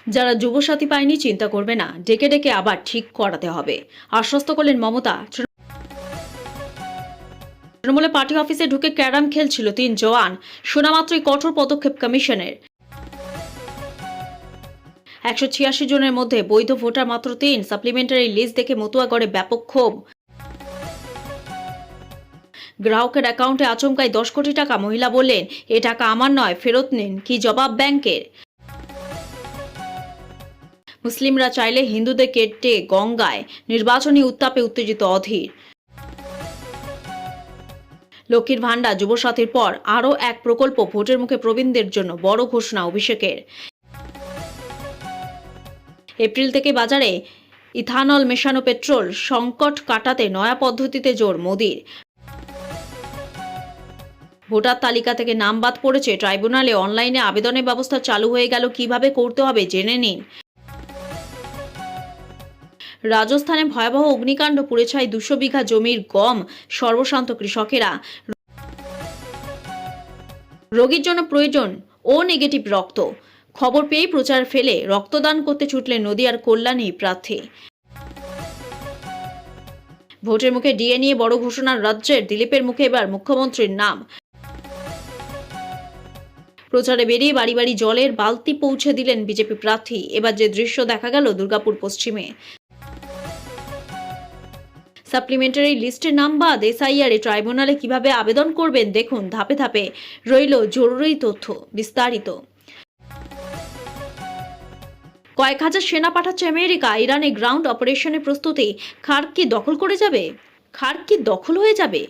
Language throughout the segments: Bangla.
যারা যুবসাথী পায়নি চিন্তা করবে না, ডেকে ডেকে আবার ঠিক করাতে হবে, আশ্বস্ত করলেন মমতা। তৃণমূলে পার্টি অফিসে ঢুকে ক্যারাম খেলছিল 3 জওয়ান, শোনা মাত্রই কঠোর পদক্ষেপ কমিশনের। 186 জনের মধ্যে বৈধ ভোটার মাত্র 3, সাপ্লিমেন্টারি লিস্ট দেখে মতুয়া গড়ে ব্যাপক ক্ষোভ। গ্রাহকের অ্যাকাউন্টে আচমকাই 10 কোটি টাকা, মহিলা বললেন এ টাকা আমার নয়, ফেরত নিন। কি জবাব ব্যাংকের? মুসলিমরা চাইলে হিন্দুদের কেটে গঙ্গায়, নির্বাচনী উত্তাপে উত্তেজিত অধীর। লক্ষ্মীর ভান্ডার যুবসাথীর পর আরও এক প্রকল্প, ভোটের মুখে প্রবীণদের জন্য বড় ঘোষণা অভিষেকের। এপ্রিল থেকে বাজারে ইথানল মেশানো পেট্রোল, সংকট কাটাতে নয়া পদ্ধতিতে জোর মোদির। ভোটার তালিকা থেকে নাম বাদ পড়েছে, ট্রাইব্যুনালে অনলাইনে আবেদনের ব্যবস্থা চালু হয়ে গেল, কিভাবে করতে হবে জেনে নিন। রাজস্থানে ভয়াবহ অগ্নিকাণ্ড, পুড়ে ছাই 200 বিঘা জমির গম, সর্বশান্ত কৃষকেরা। রোগীর জন্য প্রয়োজন ও নেগেটিভ রক্ত, খবর পেয়ে প্রচার ফেলে রক্তদান করতে ছুটলেন নদিয়ার কল্যাণী প্রার্থী। ভোটের মুখে ডিএ নিয়ে বড় ঘোষণা রাজ্যের, দিলীপের মুখে এবার মুখ্যমন্ত্রীর নাম। প্রচারে বেরিয়ে বাড়ি বাড়ি জলের বালতি পৌঁছে দিলেন বিজেপি প্রার্থী। এবার যে দৃশ্য দেখা গেল দুর্গাপুর পশ্চিমে। সাপ্লিমেন্টারি লিস্টের নাম বাদ, এসআইআর ট্রাইব্যুনালে কিভাবে আবেদন করবেন দেখুন, ধাপে ধাপে রইল জরুরি তথ্য বিস্তারিত। কয়েক হাজার সেনা পাঠাচ্ছে আমেরিকা, ইরানে গ্রাউন্ড অপারেশনের প্রস্তুতি। খার্ক কি দখল করে যাবে? খার্ক কি দখল হয়ে যাবে?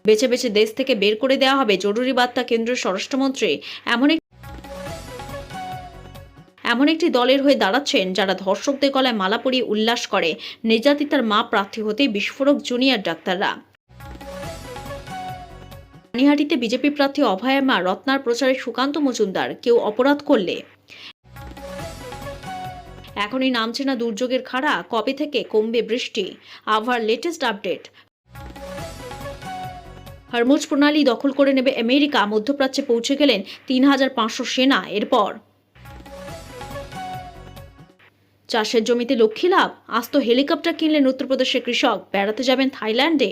বেছে বেছে দেশ থেকে বের করে দেওয়া হবে, জরুরি বার্তা কেন্দ্রীয় স্বরাষ্ট্রমন্ত্রী। এমন একটি দলের হয়ে দাঁড়াচ্ছেন যারা ধর্ষকদের গলায় মালা পরিয়ে উল্লাস করে। নির্যাতিতার মা প্রার্থী হতে বিস্ফোরক জুনিয়র ডাক্তাররা। পানিহাটিতে বিজেপি প্রার্থী অভয়ের মা রত্নার প্রচারে সুকান্ত মজুমদার, কেউ অপরাধ করলে এখনই নামছে না দুর্যোগের খাড়া, কবে থেকে কমবে বৃষ্টি? আবহাওয়ার লেটেস্ট আপডেট। হরমুজ প্রণালী দখল করে নেবে আমেরিকা, মধ্যপ্রাচ্যে পৌঁছে গেলেন 3500 সেনা। এরপর চাষের জমিতে লক্ষ্মী লাভ, আস্ত হেলিকপ্টার কিনলেন উত্তরপ্রদেশের কৃষক, বেড়াতে যাবেন থাইল্যান্ডে।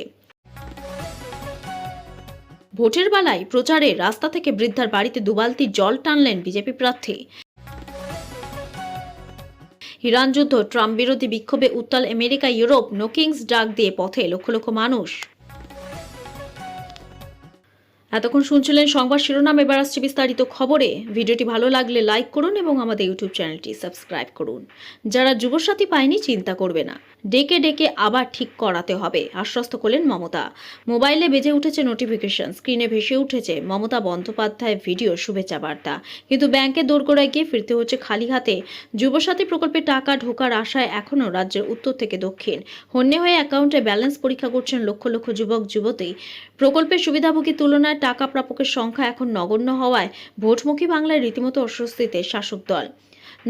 ভোটের বেলায় প্রচারে রাস্তা থেকে বৃদ্ধার বাড়িতে দুবালতি জল টানলেন বিজেপি প্রার্থী। ইরান যুদ্ধ, ট্রাম্প বিরোধী বিক্ষোভে উত্তাল আমেরিকা, ইউরোপ, নো কিংস ডাক দিয়ে পথে লক্ষ লক্ষ মানুষ। এতক্ষণ শুনছিলেন সংবাদ শিরোনাম, এবার আসছে বিস্তারিত খবরে। ভিডিওটি ভালো লাগলে লাইক করুন এবং আমাদের ইউটিউব চ্যানেলটি সাবস্ক্রাইব করুন। যারা যুবসাথী পায়নি চিন্তা করবে না, ডেকে ডেকে আবার ঠিক করাতে হবে, আশ্বস্ত করলেন মমতা। মোবাইলে বেজে উঠেছে নোটিফিকেশন, স্ক্রিনে ভেসে উঠেছে মমতা বন্দ্যোপাধ্যায়ের ভিডিও শুভেচ্ছা বার্তা, কিন্তু ব্যাংকে দোরগোড়ায় গিয়ে ফিরতে হচ্ছে খালি হাতে। যুবসাথী প্রকল্পে টাকা ঢোকার আশায় এখনও রাজ্যের উত্তর থেকে দক্ষিণ হন্যে হয়ে অ্যাকাউন্টে ব্যালেন্স পরীক্ষা করছেন লক্ষ লক্ষ যুবক যুবতী। প্রকল্পের সুবিধাভোগীর তুলনায় টাকা প্রাপকের সংখ্যা এখন নগণ্য হওয়ায় ভোটমুখী বাংলায় রীতিমতো অস্বস্তিতে শাসক দল।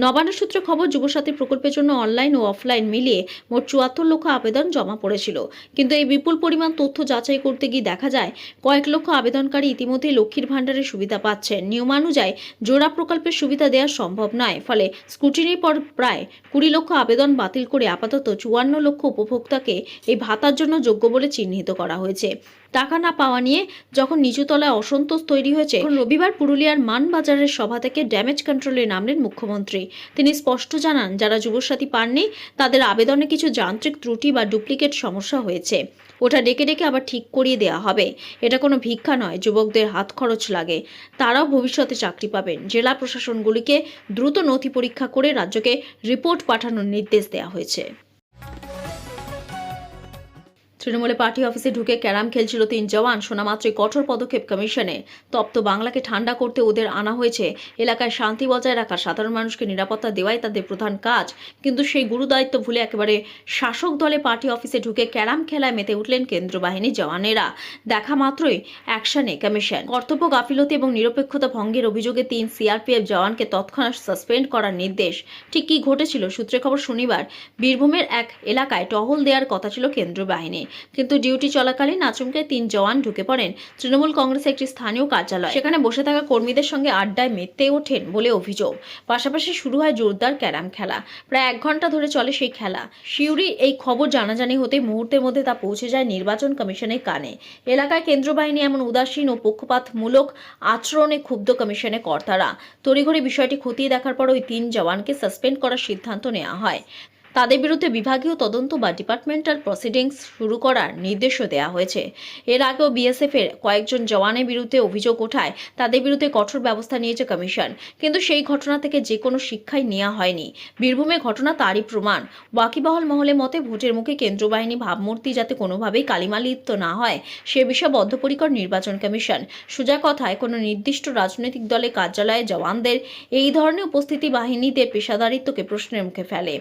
নবান্ন সূত্রে খবর, যুবসাথী প্রকল্পের জন্য অনলাইন ও অফলাইন মিলিয়ে মোট 74 লক্ষ আবেদন জমা পড়েছিল, কিন্তু এই বিপুল পরিমাণ তথ্য যাচাই করতে গিয়ে দেখা যায় কয়েক লক্ষ আবেদনকারী ইতিমধ্যেই লক্ষ্মীর ভাণ্ডারের সুবিধা পাচ্ছেন। নিয়মানুযায়ী জোড়া প্রকল্পের সুবিধা দেওয়া সম্ভব নয়, ফলে স্ক্রুটিনির পর প্রায় 20 লক্ষ আবেদন বাতিল করে আপাতত 54 লক্ষ উপভোক্তাকে এই ভাতার জন্য যোগ্য বলে চিহ্নিত করা হয়েছে। টাকা না পাওয়া নিয়ে যখন নিচুতলায় অসন্তোষ তৈরি হয়েছে, রবিবার পুরুলিয়ার মানবাজারের সভা থেকে ড্যামেজ কন্ট্রোলে নামলেন মুখ্যমন্ত্রী। তিনি স্পষ্ট জানান, যারা যুবসাথী পাননি তাদের আবেদনে কিছু যান্ত্রিক ত্রুটি বা ডুপ্লিকেট সমস্যা হয়েছে, ওটা ডেকে ডেকে আবার ঠিক করিয়ে দেওয়া হবে। এটা কোনো ভিক্ষা নয়, যুবকদের হাত খরচ লাগে, তারাও ভবিষ্যতে চাকরি পাবেন। জেলা প্রশাসনগুলিকে দ্রুত নথি পরীক্ষা করে রাজ্যকে রিপোর্ট পাঠানোর নির্দেশ দেওয়া হয়েছে। তৃণমূলে পার্টি অফিসে ঢুকে ক্যারাম খেলছিল 3 জওয়ান, শোনা মাত্রই কঠোর পদক্ষেপ কমিশনে। তপ্ত বাংলাকে ঠান্ডা করতে ওদের আনা হয়েছে। এলাকায় শান্তি বজায় রাখা, সাধারণ মানুষকে নিরাপত্তা দেওয়াই তাদের প্রধান কাজ, কিন্তু সেই গুরুদায়িত্ব ভুলে একেবারে শাসক দলে পার্টি অফিসে ঢুকে ক্যারাম খেলায় মেতে উঠলেন কেন্দ্র বাহিনীর জওয়ানেরা। দেখা মাত্রই অ্যাকশনে কমিশন। কর্তব্য গাফিলতি এবং নিরপেক্ষতা ভঙ্গের অভিযোগে 3 সিআরপিএফ জওয়ানকে তৎক্ষণাৎ সাসপেন্ড করার নির্দেশ। ঠিক কি ঘটেছিল? সূত্রে খবর, শনিবার বীরভূমের এক এলাকায় টহল দেওয়ার কথা ছিল কেন্দ্র বাহিনী, কিন্তু ডিউটি চলাকালীন আচমকে 3 জওয়ান ঢুকে পড়েন তৃণমূল কংগ্রেসের একটি স্থানীয় কার্যালয়। সেখানে বসে থাকা কর্মীদের সঙ্গে আড্ডায় মেতে ওঠেন বলে অভিযোগ। পাশাপাশি শুরু হয় জোরদার ক্যারাম খেলা। প্রায় 1 ঘন্টা ধরে চলে সেই খেলা। শিউরি এই খবর জানাজানি হতে মুহূর্তের মধ্যে তা পৌঁছে যায় নির্বাচন কমিশনের কানে। এলাকায় কেন্দ্র বাহিনী এমন উদাসীন ও পক্ষপাতমূলক আচরণে ক্ষুব্ধ কমিশনের কর্তারা। তড়িঘড়ি বিষয়টি খতিয়ে দেখার পর ওই 3 জওয়ানকে সাসপেন্ড করার সিদ্ধান্ত নেওয়া হয়। তাদের বিরুদ্ধে বিভাগীয় তদন্ত বা ডিপার্টমেন্টাল প্রসিডিংস শুরু করার নির্দেশও দেওয়া হয়েছে। এর আগেও বিএসএফের কয়েকজন জওয়ানের বিরুদ্ধে অভিযোগ ওঠায় তাদের বিরুদ্ধে কঠোর ব্যবস্থা নিয়েছে কমিশন, কিন্তু সেই ঘটনা থেকে যে কোনো শিক্ষাই নেওয়া হয়নি। বীরভূমের ঘটনা তারই প্রমাণ। ওয়াকিবহাল মহলের মতে ভোটের মুখে কেন্দ্র বাহিনী ভাবমূর্তি যাতে কোনোভাবেই কালিমালিপ্ত না হয় সে বিষয়ে বদ্ধপরিকর নির্বাচন কমিশন। সোজা কথায় কোনো নির্দিষ্ট রাজনৈতিক দলের কার্যালয়ে জওয়ানদের এই ধরনের উপস্থিতি বাহিনীদের পেশাদারিত্বকে প্রশ্নের মুখে ফেলে।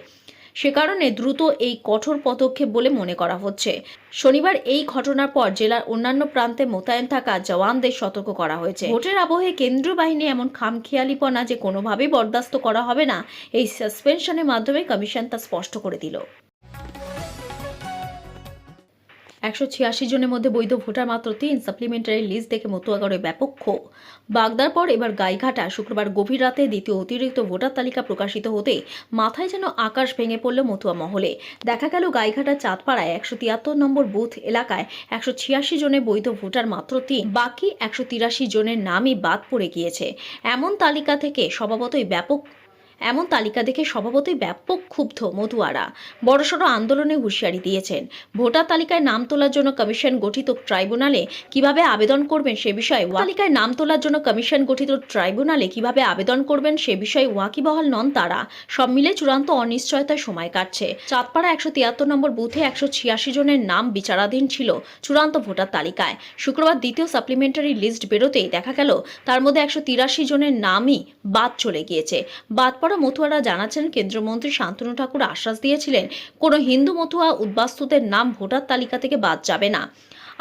সে কারণে দ্রুত এই কঠোর পদক্ষেপ বলে মনে করা হচ্ছে। শনিবার এই ঘটনার পর জেলার অন্যান্য প্রান্তে মোতায়েন থাকা জওয়ানদের সতর্ক করা হয়েছে। ভোটের আবহে কেন্দ্রীয় বাহিনী এমন খামখেয়ালিপনা যে কোনোভাবেই বরদাস্ত করা হবে না, এই সাসপেনশনের মাধ্যমে কমিশন তা স্পষ্ট করে দিল। 186 জনের মধ্যে বৈধ ভোটার মাত্র 3। সাপ্লিমেন্টারি লিস্ট দেখে মতুয়াগড়ে ব্যাপক ক্ষোভ। বাগদার পর এবার গাইঘাটা। শুক্রবার গভীর রাতে দ্বিতীয় অতিরিক্ত ভোটার তালিকা প্রকাশিত হতে মাথায় যেন আকাশ ভেঙে পড়ল মতুয়া মহলে। দেখা গেল গাইঘাটার চাঁদপাড়ায় 173 নম্বর বুথ এলাকায় 186 জনের বৈধ ভোটার মাত্র 3। বাকি 183 জনের নামই বাদ পড়ে গিয়েছে। এমন তালিকা দেখে স্বভাবতই ব্যাপক ক্ষুব্ধ মতুয়ারা। বড়সড় আন্দোলনে হুঁশিয়ারি দিয়েছেন। ভোটার তালিকায় নাম তোলার জন্য কমিশন গঠিত ট্রাইব্যুনালে কিভাবে আবেদন করবেন সে বিষয়ে ওয়াকিবহাল নন তারা। সব মিলে চূড়ান্ত অনিশ্চয়তায় সময় কাটছে। চাঁদপাড়া 173 নম্বর বুথে 186 জনের নাম বিচারাধীন ছিল চূড়ান্ত ভোটার তালিকায়। শুক্রবার দ্বিতীয় সাপ্লিমেন্টারি লিস্ট বেরোতেই দেখা গেল তার মধ্যে 183 জনের নামই বাদ চলে গিয়েছে। বাদ পড়া মতুয়ারা জানাচ্ছেন, কেন্দ্রমন্ত্রী শান্তনু ঠাকুর আশ্বাস দিয়েছিলেন কোনো হিন্দু মতুয়া উদ্বাস্তুদের নাম ভোটার তালিকা থেকে বাদ যাবে না।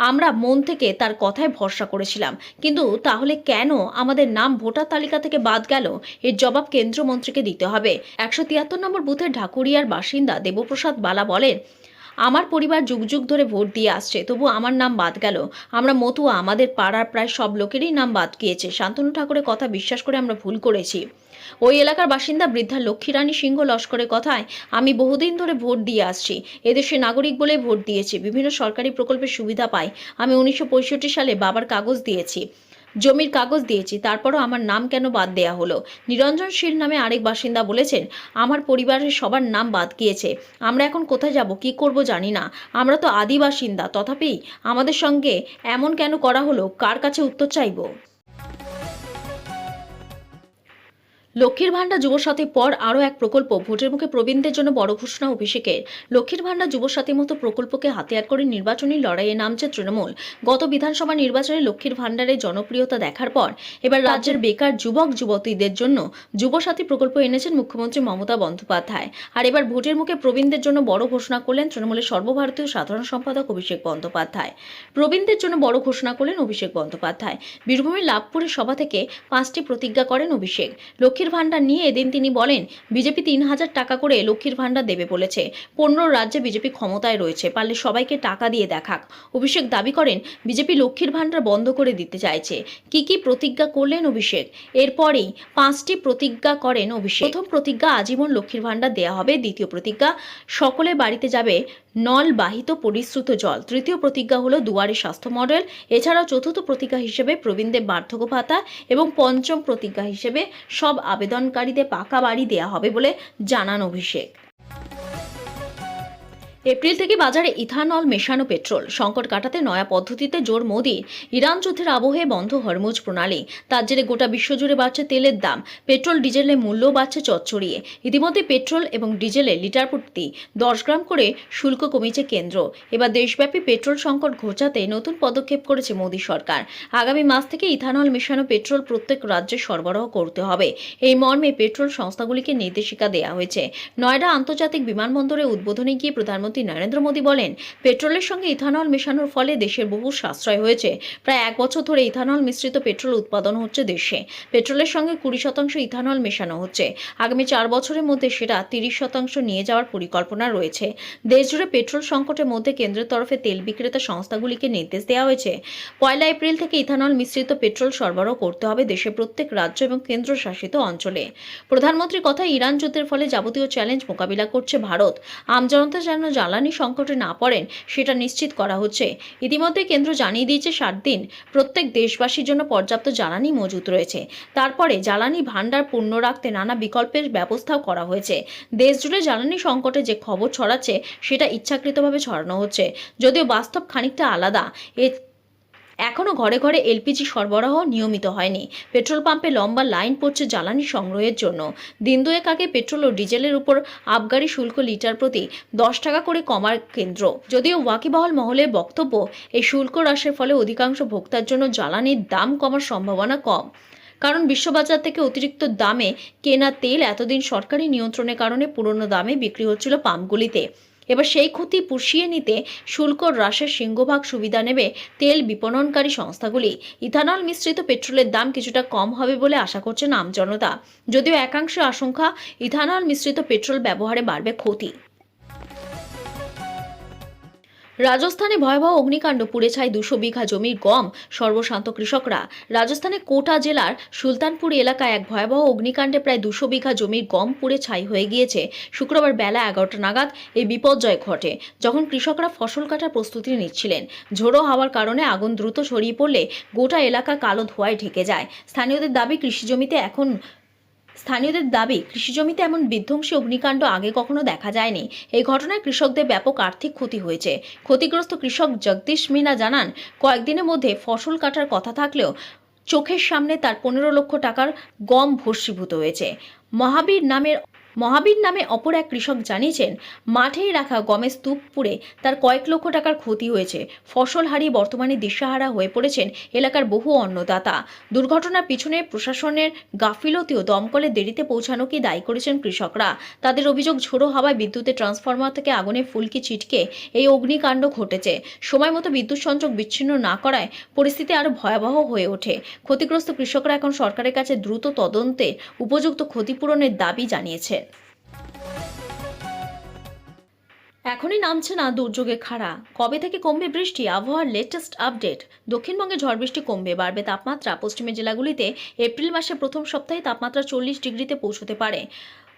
আমরা মন থেকে তার কথায় ভরসা করেছিলাম, কিন্তু তাহলে কেন আমাদের নাম ভোটার তালিকা থেকে বাদ গেল, এর জবাব কেন্দ্রমন্ত্রীকে দিতে হবে। 173 নম্বর বুথের ঢাকুরিয়ার বাসিন্দা দেবপ্রসাদ বালা বলেন, আমার পরিবার যুগ যুগ ধরে ভোট দিয়ে আসছে, তবু আমার নাম বাদ গেল। আমরা মতুয়া, আমাদের পাড়ার প্রায় সব লোকেরই নাম বাদ গিয়েছে। শান্তনু ঠাকুরের কথা বিশ্বাস করে আমরা ভুল করেছি। ওই এলাকার বাসিন্দা বৃদ্ধা লক্ষ্মীরানী সিংহ লস্করের কথায়, আমি বহুদিন ধরে ভোট দিয়ে আসছি, এদেশের নাগরিক বলে ভোট দিয়েছি, বিভিন্ন সরকারি প্রকল্পের সুবিধা পাই। আমি 1965 সালে বাবার কাগজ দিয়েছি, জমির কাগজ দিয়েছি, তারপরও আমার নাম কেন বাদ দেয়া হলো। নিরঞ্জন শীল নামে আরেক বাসিন্দা বলেছেন, আমার পরিবারের সবার নাম বাদ গিয়েছে, আমরা এখন কোথায় যাব, কি করব জানি না। আমরা তো আদি বাসিন্দা, তথাপি আমাদের সঙ্গে এমন কেন করা হলো, কার কাছে উত্তর চাইব। লক্ষ্মীর ভাণ্ডার যুবসাথীর পর আরও এক প্রকল্প। ভোটের মুখে প্রবীণদের জন্য বড় ঘোষণা অভিষেকের। লক্ষ্মীর ভাণ্ডার যুবসাথীর মতো প্রকল্পকে হাতিয়ার করে নির্বাচনী লড়াইয়ে নামছে তৃণমূল। গত বিধানসভা নির্বাচনে লক্ষ্মীর ভাণ্ডারের জনপ্রিয়তা দেখার পর এবার রাজ্যের বেকার যুবক যুবতীদের জন্য যুবসাথী প্রকল্প এনেছেন মুখ্যমন্ত্রী মমতা বন্দ্যোপাধ্যায়। আর এবার ভোটের মুখে প্রবীণদের জন্য বড় ঘোষণা করলেন তৃণমূলের সর্বভারতীয় সাধারণ সম্পাদক অভিষেক বন্দ্যোপাধ্যায়। প্রবীণদের জন্য বড় ঘোষণা করলেন অভিষেক বন্দ্যোপাধ্যায়। বীরভূমের লাভপুরের সভা থেকে 5টি প্রতিজ্ঞা করেন অভিষেক। লক্ষ্মীর ভাণ্ডার নিয়ে এদিন তিনি বলেন, বিজেপি 3000 টাকা করে লক্ষ্মীর ভাণ্ডার দেবে বলেছে। 15 রাজ্যে বিজেপি ক্ষমতায় রয়েছে, পারলে সবাইকে টাকা দিয়ে দেখাক। অভিষেক দাবি করেন, বিজেপি লক্ষ্মীর ভাণ্ডার বন্ধ করে দিতে চাইছে। কি প্রতিজ্ঞা করলেন অভিষেক? এরপরেই 5টি প্রতিজ্ঞা করেন অভিষেক। প্রথম প্রতিজ্ঞা, আজীবন লক্ষ্মীর ভাণ্ডার দেয়া হবে। দ্বিতীয় প্রতিজ্ঞা, সকলের বাড়িতে যাবে নলবাহিত পরিশ্রুত জল। তৃতীয় প্রতিজ্ঞা হলো দুয়ারে স্বাস্থ্য মডেল। এছাড়াও চতুর্থ প্রতিজ্ঞা হিসেবে প্রবীণদের বার্ধক্য ভাতা এবং পঞ্চম প্রতিজ্ঞা হিসেবে সব আবেদনকারীদের পাকা বাড়ি দেয়া হবে বলে জানান অভিষেক। এপ্রিল থেকে বাজারে ইথানল মেশানো পেট্রোল। সংকট কাটাতে নয়া পদ্ধতিতে জোর মোদির। ইরান যুদ্ধের আবহে বন্ধ হরমুজ প্রণালী। তার জেরে গোটা বিশ্বজুড়ে বাড়ছে তেলের দাম। পেট্রোল ডিজেলের মূল্য বাড়ছে চচ্চড়িয়ে। ইতিমধ্যে পেট্রোল এবং ডিজেলে লিটার প্রতি 10 গ্রাম করে শুল্ক কমিয়েছে কেন্দ্র। এবার দেশব্যাপী পেট্রোল সংকট ঘোচাতে নতুন পদক্ষেপ করেছে মোদী সরকার। আগামী মাস থেকে ইথানল মেশানো পেট্রোল প্রত্যেক রাজ্যে সরবরাহ করতে হবে, এই মর্মে পেট্রোল সংস্থাগুলিকে নির্দেশিকা দেওয়া হয়েছে। নয়ডা আন্তর্জাতিক বিমানবন্দরে উদ্বোধনে গিয়ে প্রধানমন্ত্রী প্রধানমন্ত্রী নরেন্দ্র মোদী বলেন, পেট্রোলের সঙ্গে ইথানল মেশানোর ফলে দেশের বহু সাশ্রয় হয়েছে। প্রায় 1 বছর ধরে ইথানল মিশ্রিত পেট্রোল উৎপাদন হচ্ছে দেশে। পেট্রোলের সঙ্গে 20% ইথানল মেশানো হচ্ছে। আগামী 4 বছরের মধ্যে সেটা 30% নিয়ে যাওয়ার পরিকল্পনা রয়েছে। দেশজুড়ে পেট্রোল সংকটের মধ্যে কেন্দ্রের তরফে তেল বিক্রেতা সংস্থাগুলিকে নির্দেশ দেওয়া হয়েছে, 1 এপ্রিল থেকে ইথানল মিশ্রিত পেট্রোল সরবরাহ করতে হবে দেশের প্রত্যেক রাজ্য এবং কেন্দ্রশাসিত অঞ্চলে। প্রধানমন্ত্রীর কথা, ইরান যুদ্ধের ফলে যাবতীয় চ্যালেঞ্জ মোকাবিলা করছে ভারত। আমজনতা যেন জ্বালানি সংকটে না পড়েন সেটা নিশ্চিত করা হচ্ছে। ইতিমধ্যে কেন্দ্র জানিয়ে দিয়েছে 60 দিন প্রত্যেক দেশবাসীর জন্য পর্যাপ্ত জ্বালানি মজুত রয়েছে। তারপরে জ্বালানি ভাণ্ডার পূর্ণ রাখতে নানা বিকল্পের ব্যবস্থাও করা হয়েছে। দেশজুড়ে জ্বালানি সংকটে যে খবর ছড়াচ্ছে সেটা ইচ্ছাকৃতভাবে ছড়ানো হচ্ছে, যদিও বাস্তব খানিকটা আলাদা। এখনও ঘরে ঘরে এলপিজি সরবরাহ নিয়মিত হয়নি। পেট্রোল পাম্পে লম্বা লাইন পড়ছে জ্বালানি সংগ্রহের জন্য। দিন দুয়েক আগে পেট্রোল ও ডিজেলের উপর আবগারি শুল্ক লিটার প্রতি 10 টাকা করে কমার কেন্দ্র। যদিও ওয়াকিবহাল মহলের বক্তব্য, এই শুল্ক হ্রাসের ফলে অধিকাংশ ভোক্তার জন্য জ্বালানির দাম কমার সম্ভাবনা কম। কারণ বিশ্ববাজার থেকে অতিরিক্ত দামে কেনা তেল এতদিন সরকারি নিয়ন্ত্রণের কারণে পুরনো দামে বিক্রি হচ্ছিল পাম্পগুলিতে। এবার সেই ক্ষতি পুষিয়ে নিতে শুল্ক হ্রাসের সিংহভাগ সুবিধা নেবে তেল বিপণনকারী সংস্থাগুলি। ইথানল মিশ্রিত পেট্রোলের দাম কিছুটা কম হবে বলে আশা করছেন আমজনতা। যদিও একাংশ আশঙ্কা, ইথানল মিশ্রিত পেট্রোল ব্যবহারে বাড়বে ক্ষতি। রাজস্থানে ভয়াবহ অগ্নিকাণ্ড, পুড়ে ছাই 200 বিঘা জমির গম, সর্বশান্ত কৃষকরা। রাজস্থানের কোটা জেলার সুলতানপুর এলাকায় এক ভয়াবহ অগ্নিকাণ্ডে প্রায় 200 বিঘা জমির গম পুড়ে ছাই হয়ে গিয়েছে। শুক্রবার বেলা 11টা নাগাদ এই বিপর্যয় ঘটে, যখন কৃষকরা ফসল কাটার প্রস্তুতি নিচ্ছিলেন। ঝোড়ো হাওয়ার কারণে আগুন দ্রুত ছড়িয়ে পড়লে গোটা এলাকা কালো ধোঁয়ায় ঢেকে যায়। স্থানীয়দের দাবি, কৃষিজমিতে এমন বিধ্বংসী অগ্নিকাণ্ড আগে কখনো দেখা যায়নি। এই ঘটনায় কৃষকদের ব্যাপক আর্থিক ক্ষতি হয়েছে। ক্ষতিগ্রস্ত কৃষক জগদীশ মিনা জানান, কয়েকদিনের মধ্যে ফসল কাটার কথা থাকলেও চোখের সামনে তার 15 লক্ষ টাকার গম ভস্মীভূত হয়েছে। মহাবীর নামে অপর এক কৃষক জানিয়েছেন, মাঠেই রাখা গমের স্তূপ পুড়ে তার কয়েক লক্ষ টাকার ক্ষতি হয়েছে। ফসল হারিয়ে বর্তমানে দিশাহারা হয়ে পড়েছেন এলাকার বহু অন্নদাতা। দুর্ঘটনার পিছনে প্রশাসনের গাফিলতি ও দমকলের দেরিতে পৌঁছানোকে দায়ী করেছেন কৃষকরা। তাদের অভিযোগ, ঝোড়ো হাওয়ায় বিদ্যুতের ট্রান্সফরমার থেকে আগুনের ফুলকি ছিটকে এই অগ্নিকাণ্ড ঘটেছে। সময় মতো বিদ্যুৎ সংযোগ বিচ্ছিন্ন না করায় পরিস্থিতি আরও ভয়াবহ হয়ে ওঠে। ক্ষতিগ্রস্ত কৃষকরা এখন সরকারের কাছে দ্রুত তদন্তে উপযুক্ত ক্ষতিপূরণের দাবি জানিয়েছে। এখনই নামছে না দুর্যোগে খাড়া। কবে থেকে কমবে বৃষ্টি? আবহাওয়ার লেটেস্ট আপডেট। দক্ষিণবঙ্গে ঝড় বৃষ্টি কমবে, বাড়বে তাপমাত্রা। পশ্চিমের জেলাগুলিতে এপ্রিল মাসের প্রথম সপ্তাহে তাপমাত্রা 40 ডিগ্রিতে পৌঁছতে পারে।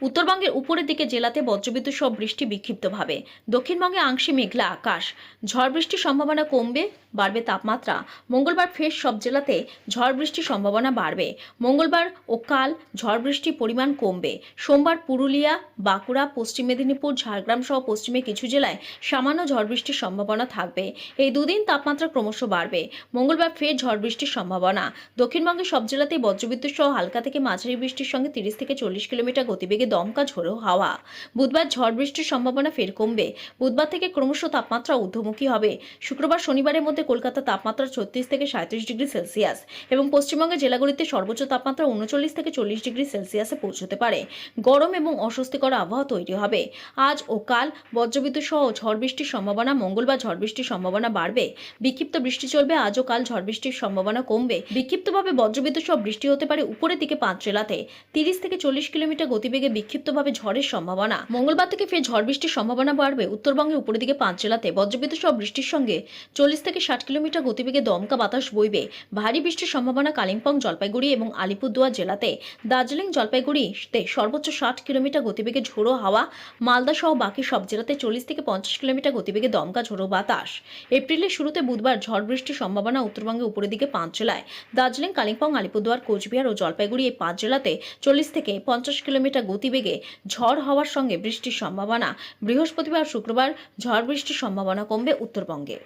উত্তরবঙ্গের উপরের দিকে জেলাতে বজ্রবিদ্যুৎ সহ বৃষ্টি বিক্ষিপ্তভাবে। দক্ষিণবঙ্গে আংশিক মেঘলা আকাশ। ঝড় বৃষ্টির সম্ভাবনা কমবে, বাড়বে তাপমাত্রা। মঙ্গলবার ফের সব জেলাতে ঝড় বৃষ্টির সম্ভাবনা বাড়বে। মঙ্গলবার ও কাল ঝড় বৃষ্টির পরিমাণ কমবে। সোমবার পুরুলিয়া, বাঁকুড়া, পশ্চিম মেদিনীপুর, ঝাড়গ্রাম সহ পশ্চিমে কিছু জেলায় সামান্য ঝড় বৃষ্টির সম্ভাবনা থাকবে। এই দুদিন তাপমাত্রা ক্রমশ বাড়বে। মঙ্গলবার ফের ঝড় বৃষ্টির সম্ভাবনা। দক্ষিণবঙ্গের সব জেলাতেই বজ্রবিদ্যুৎ সহ হালকা থেকে মাঝারি বৃষ্টির সঙ্গে 30 থেকে 40 কিলোমিটার গতিবেগে দমকা ঝোড়ো হাওয়া। বুধবার ঝড় বৃষ্টির সম্ভাবনা ফের কমবে। বুধবার থেকে ক্রমশ তাপমাত্রা ঊর্ধ্বমুখী হবে। শুক্রবার শনিবারের মধ্যে কলকাতা তাপমাত্রা 36 থেকে 37 ডিগ্রি সেলসিয়াস এবং পশ্চিমবঙ্গের জেলাগুলিতে সর্বোচ্চ তাপমাত্রা 39 থেকে 40 ডিগ্রি সেলসিয়াসে পৌঁছতে পারে। গরম এবং অস্বস্তিকর আবহাওয়া তৈরি হবে। আজ ও কাল বজ্রবিদ্যুৎ সহ ঝড় বৃষ্টির সম্ভাবনা। মঙ্গলবার ঝড় বৃষ্টির সম্ভাবনা বাড়বে। বিক্ষিপ্ত বৃষ্টি চলবে। আজ ও কাল ঝড় বৃষ্টির সম্ভাবনা কমবে। বিক্ষিপ্তভাবে বজ্রবিদ্যুৎ সহ বৃষ্টি হতে পারে উপরের দিকে 5 জেলাতে। 30 থেকে 40 কিলোমিটার গতিবেগে বিক্ষিপ্তভাবে ঝড়ের সম্ভাবনা। মঙ্গলবার থেকে ফের ঝড় বৃষ্টির সম্ভাবনা বাড়বে। উত্তরবঙ্গের উপরের দিকে 5 জেলাতে বজ্রবিদ্যুৎ সহ বৃষ্টির সঙ্গে 40 থেকে 60 কিলোমিটার গতিবেগে দমকা বাতাস বইবে। ভারী বৃষ্টির সম্ভাবনা কালিম্পং, জলপাইগুড়ি এবং আলিপুরদুয়ার জেলাতে। দার্জিলিং, জলপাইগুড়িতে সর্বোচ্চ 60 কিলোমিটার গতিবেগে ঝোড়ো হাওয়া। মালদা সহ বাকি সব জেলাতে 40 থেকে 50 কিলোমিটার গতিবেগে দমকা ঝোড়ো বাতাস। এপ্রিলের শুরুতে বুধবার ঝড় বৃষ্টির সম্ভাবনা উত্তরবঙ্গের উপরের দিকে 5 জেলায়। দার্জিলিং, কালিম্পং, আলিপুরদুয়ার, কোচবিহার ও জলপাইগুড়ি এই 5 জেলাতে 40 থেকে 50 কিলোমিটার গতিবেগে ঝড় হওয়ার সঙ্গে বৃষ্টির সম্ভাবনা। বৃহস্পতিবার, শুক্রবার ঝড় বৃষ্টির সম্ভাবনা কমবে উত্তরবঙ্গে।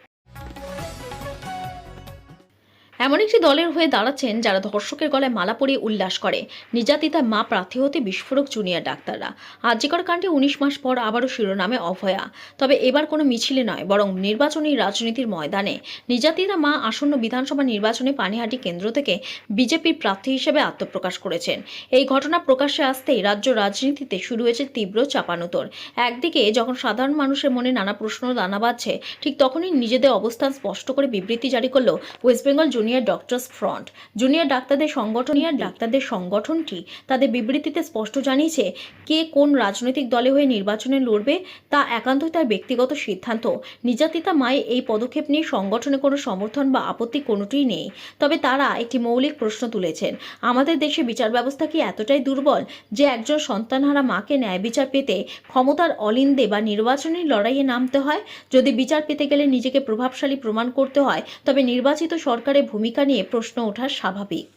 এমন একটি দলের হয়ে দাঁড়াচ্ছেন যারা ধর্ষকের গলায় মালা পরিয়ে উল্লাস করে। নির্যাতিতা মা প্রার্থী হতে বিস্ফোরক জুনিয়র ডাক্তাররা। আরজিকর কাণ্ডে 19 মাস পর আবারও শিরোনামে অভয়া। তবে এবার কোনো মিছিলে নয়, বরং নির্বাচনী রাজনীতির ময়দানে। নির্যাতিতা মা আসন্ন বিধানসভা নির্বাচনে পানিহাটি কেন্দ্র থেকে বিজেপির প্রার্থী হিসেবে আত্মপ্রকাশ করেছেন। এই ঘটনা প্রকাশ্যে আসতেই রাজ্য রাজনীতিতে শুরু হয়েছে তীব্র চাপানোতর। একদিকে যখন সাধারণ মানুষের মনে নানা প্রশ্ন দানা বাঁধছে, ঠিক তখনই নিজেদের অবস্থান স্পষ্ট করে বিবৃতি জারি করল West Bengal junior doctors front. Junior ডাক্তারদের সংগঠনটি তাদের বিবৃতিতে স্পষ্ট জানিয়েছে, কে কোন রাজনৈতিক দলে হয়ে নির্বাচনে লড়বে তা একান্তই তার ব্যক্তিগত সিদ্ধান্ত। নির্যাতিতা মায়ের এই পদক্ষেপ নিয়ে সংগঠনে কোনো সমর্থন বা আপত্তি কোনোটিই নেই। তবে তারা একটি মৌলিক প্রশ্ন তুলেছেন, আমাদের দেশে বিচার ব্যবস্থা কি এতটাই দুর্বল যে একজন সন্তানহারা মাকে ন্যায় বিচার পেতে ক্ষমতার অলিন্দে বা নির্বাচনী লড়াইয়ে নামতে হয়? যদি বিচার পেতে গেলে নিজেকে প্রভাবশালী প্রমাণ করতে হয়, তবে নির্বাচিত সরকারের ভূমিকা নিয়ে প্রশ্ন ওঠা স্বাভাবিক।